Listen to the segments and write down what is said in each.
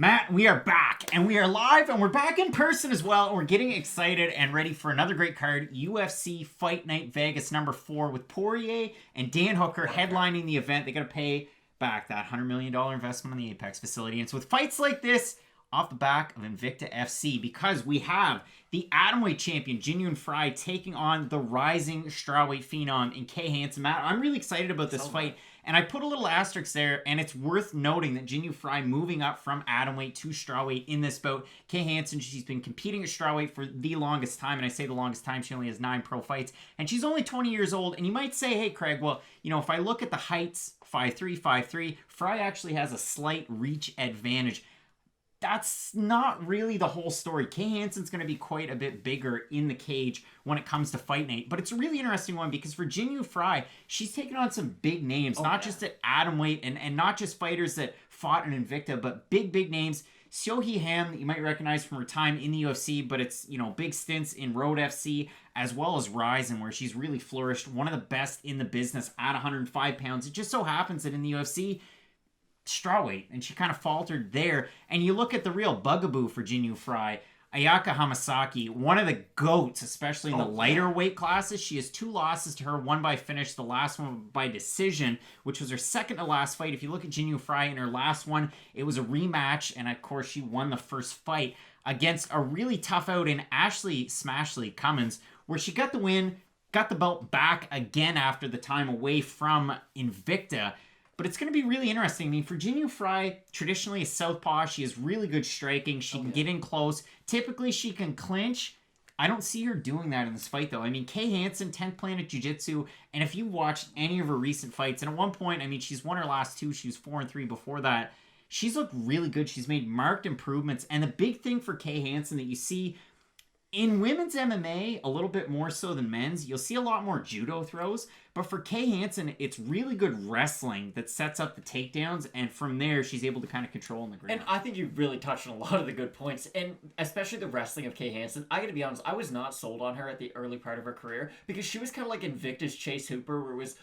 Matt, we are back, and we are live, and we're back in person as well, and we're getting excited and ready for another great card, UFC Fight Night Vegas number 4, with Poirier and Dan Hooker headlining the event. They got to pay back that $100 million investment on the Apex facility, and so with fights like this, off the back of Invicta FC, because we have the atomweight champion, Jinh Yu Frey, taking on the rising strawweight phenom in Kay Hansen. Matt, I'm really excited about this fight. And I put a little asterisk there, and it's worth noting that Jinh Yu Frey moving up from atomweight to strawweight in this bout. Kay Hansen, she's been competing at strawweight for the longest time, and I say the longest time, she only has 9 pro fights, and she's only 20 years old. And you might say, hey, Craig, well, you know, if I look at the heights, 5'3", 5'3", Frey actually has a slight reach advantage. That's not really the whole story. Kay Hansen's going to be quite a bit bigger in the cage when it comes to Fight Night. But it's a really interesting one because for Jinh Yu Frey, she's taken on some big names, not just at atomweight and not just fighters that fought in Invicta, but big names. Seo Hee Ham, that you might recognize from her time in the UFC, but it's, you know, big stints in Road FC, as well as Ryzen, where she's really flourished. One of the best in the business at 105 pounds. It just so happens that in the UFC, strawweight, and she kind of faltered there. And you look at the real bugaboo for Jinh Yu Frey, Ayaka Hamasaki, one of the GOATs, especially in the lighter weight classes. She has 2 losses to her, one by finish, the last one by decision, which was her second to last fight. If you look at Jinh Yu Frey in her last one, it was a rematch, and of course she won the first fight against a really tough out in Ashley Smashley Cummins, where she got the win, got the belt back again after the time away from Invicta. But it's going to be really interesting. I mean, for Jinh Yu Frey, traditionally a southpaw, she has really good striking. She can get in close. Typically, she can clinch. I don't see her doing that in this fight, though. I mean, Kay Hansen, 10th Planet Jiu-Jitsu, and if you watched any of her recent fights, and at one point, I mean, she's won her last 2. She was 4-3 before that. She's looked really good. She's made marked improvements. And the big thing for Kay Hansen that you see in women's MMA, a little bit more so than men's, you'll see a lot more judo throws. But for Kay Hansen, it's really good wrestling that sets up the takedowns, and from there, she's able to kind of control in the ground. And I think you really touched on a lot of the good points, and especially the wrestling of Kay Hansen. I gotta be honest, I was not sold on her at the early part of her career, because she was kind of like Invicta's Chase Hooper, where it was,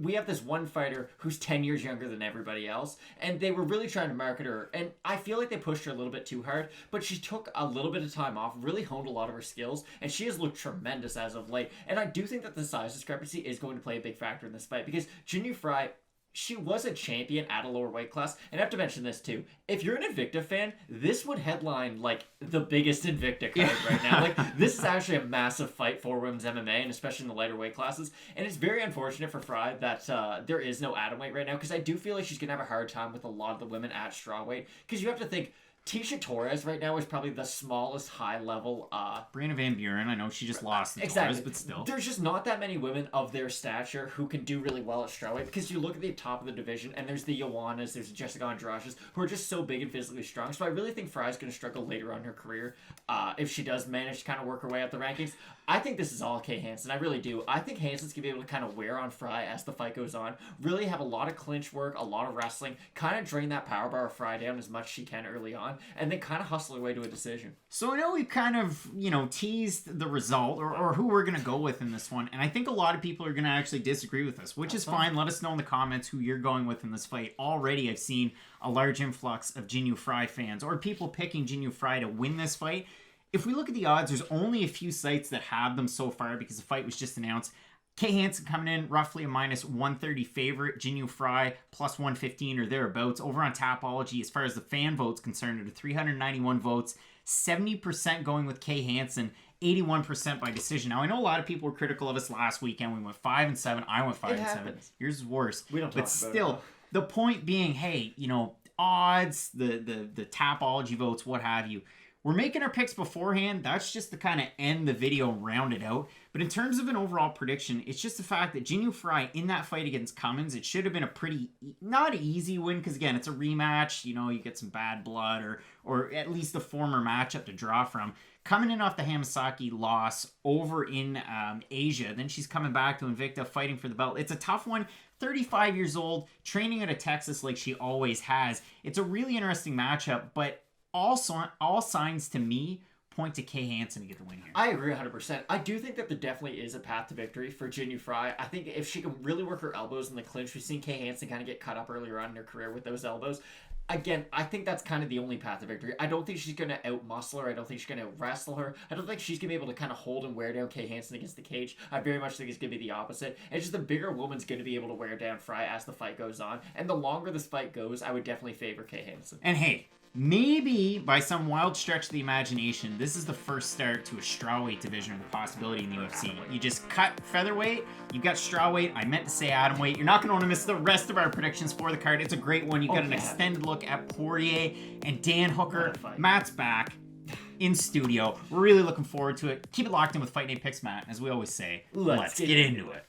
we have this one fighter who's 10 years younger than everybody else, and they were really trying to market her, and I feel like they pushed her a little bit too hard, but she took a little bit of time off, really honed a lot of her skills, and she has looked tremendous as of late. And I do think that the size discrepancy is going to play a big factor in this fight, because Jinh Yu Frey, she was a champion at a lower weight class. And I have to mention this too. If you're an Invicta fan, this would headline like the biggest Invicta card right now. Like, this is actually a massive fight for women's MMA, and especially in the lighter weight classes. And it's very unfortunate for Frey that there is no atomweight right now, because I do feel like she's going to have a hard time with a lot of the women at strawweight. Because you have to think, Tisha Torres right now is probably the smallest high-level... Brianna Van Buren, I know she just lost to Torres, but still. There's just not that many women of their stature who can do really well at strawweight, because you look at the top of the division, and there's the Joannas, there's the Jessica Andrades, who are just so big and physically strong. So I really think Frey's going to struggle later on in her career if she does manage to kind of work her way up the rankings. I think this is all Kay Hansen. I really do. I think Hansen's going to be able to kind of wear on Frey as the fight goes on, really have a lot of clinch work, a lot of wrestling, kind of drain that power bar of Frey down as much as she can early on, and then kind of hustle her way to a decision. So I know we've kind of, you know, teased the result or who we're going to go with in this one, and I think a lot of people are going to actually disagree with us, which is fine. Let us know in the comments who you're going with in this fight. Already I've seen a large influx of Jinh Yu Frey fans, or people picking Jinh Yu Frey to win this fight. If we look at the odds, there's only a few sites that have them so far because the fight was just announced. Kay Hansen coming in roughly a minus 130 favorite. Jinh Yu Frey plus 115 or thereabouts. Over on Tapology, as far as the fan votes concerned, out of 391 votes, 70% going with Kay Hansen, 81% by decision. Now, I know a lot of people were critical of us last weekend. We went 5-7. I went 5-7. Yours is worse. We don't talk but still, about it. The point being, hey, you know, odds, the Tapology votes, what have you. We're making our picks beforehand. That's just to kind of end the video and round it out. But in terms of an overall prediction, it's just the fact that Jinh Yu Frey, in that fight against Cummins, it should have been a pretty, not an easy win, because again, it's a rematch. You know, you get some bad blood or at least a former matchup to draw from. Coming in off the Hamasaki loss over in Asia, then she's coming back to Invicta, fighting for the belt. It's a tough one. 35 years old, training out of Texas like she always has. It's a really interesting matchup, but all signs to me point to Kay Hansen to get the win here. I agree 100%. I do think that there definitely is a path to victory for Jinh Yu Frey. I think if she can really work her elbows in the clinch, we've seen Kay Hansen kind of get cut up earlier on in her career with those elbows. Again, I think that's kind of the only path to victory. I don't think she's going to out-muscle her. I don't think she's going to wrestle her. I don't think she's going to be able to kind of hold and wear down Kay Hansen against the cage. I very much think it's going to be the opposite. It's just the bigger woman's going to be able to wear down Frey as the fight goes on. And the longer this fight goes, I would definitely favor Kay Hansen. And hey, maybe by some wild stretch of the imagination, this is the first start to a strawweight division or the possibility in the UFC. You just cut featherweight, you've got strawweight. I meant to say atomweight. You're not going to want to miss the rest of our predictions for the card. It's a great one. You've got an extended look at Poirier and Dan Hooker. Matt's back in studio. We're really looking forward to it. Keep it locked in with Fight Night Picks, Matt. As we always say, let's get into it.